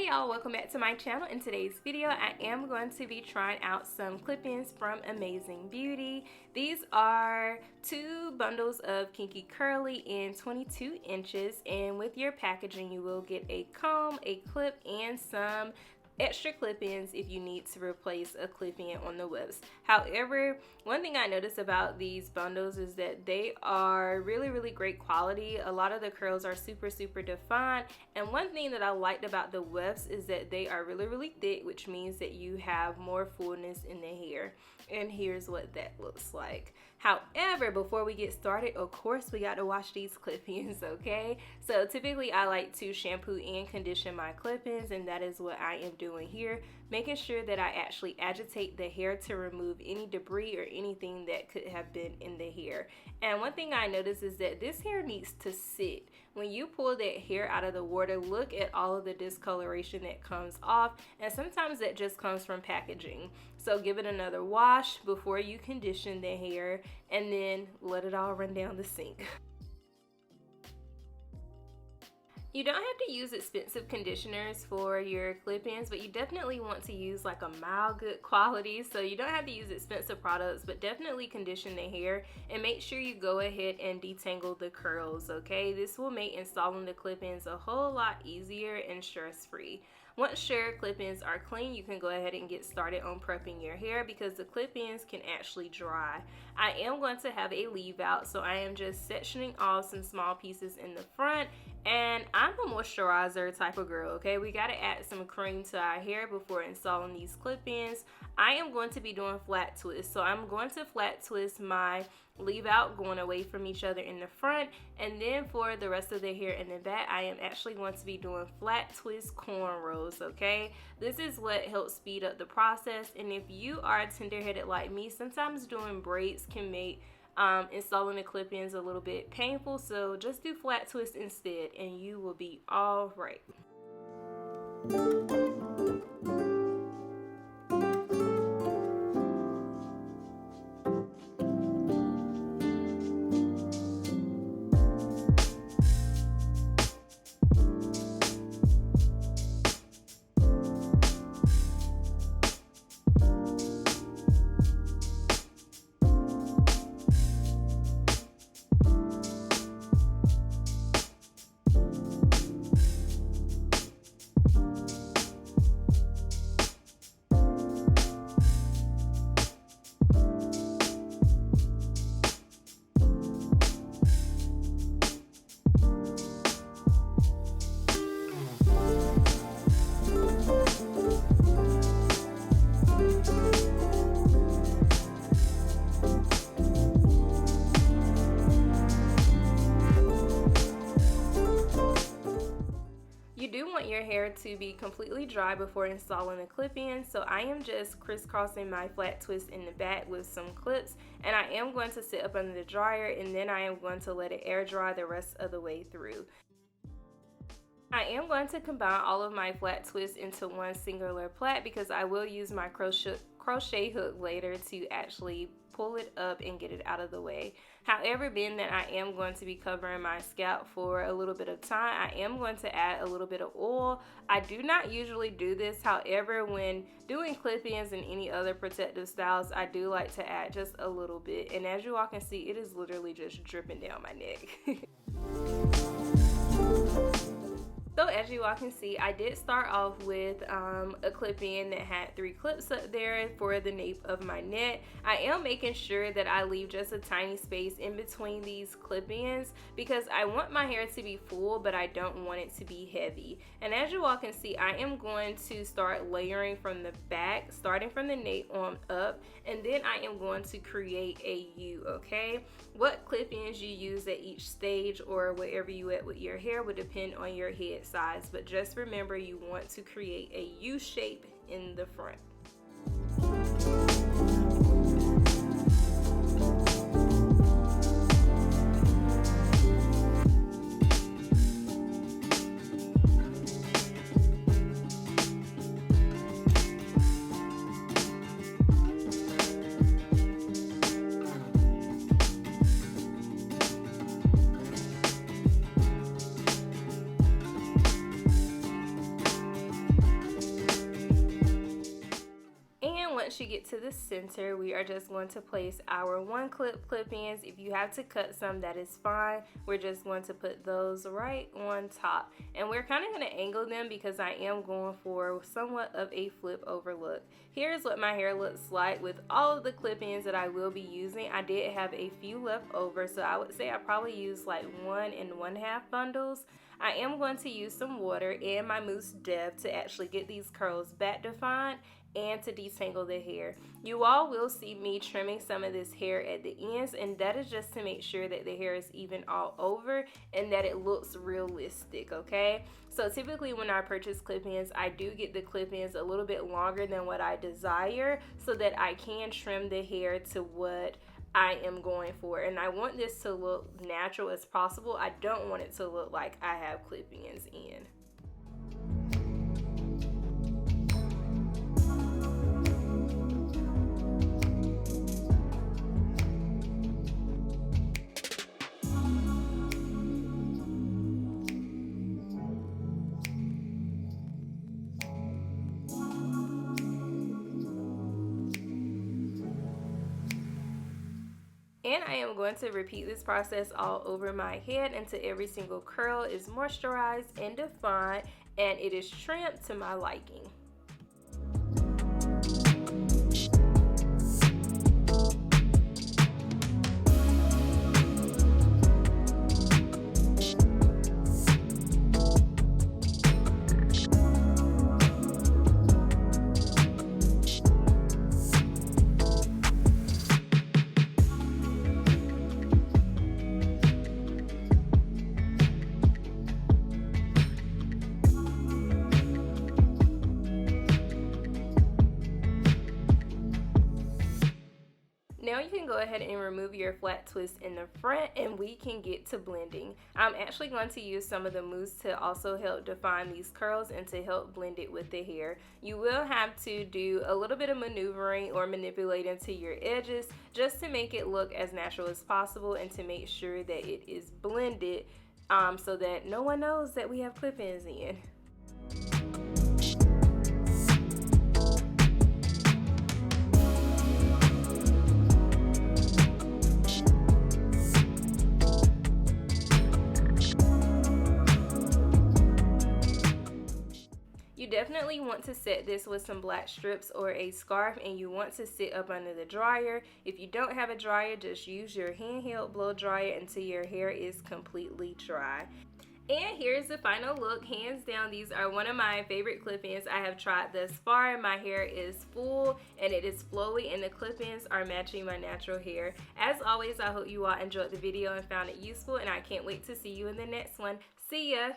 Hey y'all, welcome back to my channel. In today's video, I am going to be trying out some clip-ins from Amazing Beauty. These are 2 bundles of Kinky Curly in 22 inches, and with your packaging you will get a comb, a clip, and some extra clip-ins if you need to replace a clip-in on the whips. However, one thing I noticed about these bundles is that they are really great quality. A lot of the curls are super defined, and one thing that I liked about the whips is that they are really thick, which means that you have more fullness in the hair. And here's what that looks like. However, before we get started, of course we got to wash these clip-ins, okay? So typically I like to shampoo and condition my clip-ins, and that is what I am doing here, making sure that I actually agitate the hair to remove any debris or anything that could have been in the hair. And one thing I noticed is that this hair needs to sit. When you pull that hair out of the water, look at all of the discoloration that comes off, and sometimes that just comes from packaging. So give it another wash before you condition the hair, and then let it all run down the sink. You don't have to use expensive conditioners for your clip-ins, but you definitely want to use like a mild good quality. So you don't have to use expensive products, but definitely condition the hair and make sure you go ahead and detangle the curls, okay? This will make installing the clip-ins a whole lot easier and stress-free. Once your clip-ins are clean, you can go ahead and get started on prepping your hair because the clip-ins can actually dry. I am going to have a leave out, so I am just sectioning off some small pieces in the front, and I'm a moisturizer type of girl, okay? We got to add some cream to our hair before installing these clip-ins. I am going to be doing flat twists, so I'm going to flat twist my leave out going away from each other in the front, and then for the rest of the hair in the back I am actually going to be doing flat twist cornrows, okay? This is what helps speed up the process, and if you are tender-headed like me, sometimes doing braids can make installing the clip-ins a little bit painful, so just do flat twist instead and you will be all right. You do want your hair to be completely dry before installing the clip-in, so I am just crisscrossing my flat twist in the back with some clips, and I am going to sit up under the dryer, and then I am going to let it air dry the rest of the way through. I am going to combine all of my flat twists into one singular plait because I will use my crochet hook later to actually pull it up and get it out of the way. However, being that I am going to be covering my scalp for a little bit of time, I am going to add a little bit of oil. I do not usually do this, however, when doing clip-ins and any other protective styles, I do like to add just a little bit, and as you all can see, it is literally just dripping down my neck. So as you all can see, I did start off with a clip-in that had 3 clips up there for the nape of my neck. I am making sure that I leave just a tiny space in between these clip-ins because I want my hair to be full, but I don't want it to be heavy. And as you all can see, I am going to start layering from the back, starting from the nape on up, and then I am going to create a U, okay? What clip-ins you use at each stage or wherever you at with your hair would depend on your head size, but just remember you want to create a U shape in the front. once you get to the center, we are just going to place our 1-clip clip-ins. If you have to cut some, that is fine. We're just going to put those right on top. And we're kind of going to angle them because I am going for somewhat of a flip over look. Here's what my hair looks like with all of the clip-ins that I will be using. I did have a few left over, so I would say I probably used like 1 1/2 bundles. I am going to use some water and my mousse d'oeuvre to actually get these curls back defined and to detangle the hair. You all will see me trimming some of this hair at the ends, and that is just to make sure that the hair is even all over and that it looks realistic, okay? So typically when I purchase clip-ins, I do get the clip-ins a little bit longer than what I desire so that I can trim the hair to what I am going for, and I want this to look natural as possible. I don't want it to look like I have clip-ins in. And I am going to repeat this process all over my head until every single curl is moisturized and defined and it is trimmed to my liking. Now you can go ahead and remove your flat twist in the front and we can get to blending. I'm actually going to use some of the mousse to also help define these curls and to help blend it with the hair. You will have to do a little bit of maneuvering or manipulating to your edges just to make it look as natural as possible and to make sure that it is blended so that no one knows that we have clip-ins in. You definitely want to set this with some black strips or a scarf, and you want to sit up under the dryer. If you don't have a dryer, just use your handheld blow dryer until your hair is completely dry. And here's the final look. Hands down, these are one of my favorite clip-ins I have tried thus far. My hair is full and it is flowy, and the clip-ins are matching my natural hair. As always, I hope you all enjoyed the video and found it useful, and I can't wait to see you in the next one. See ya!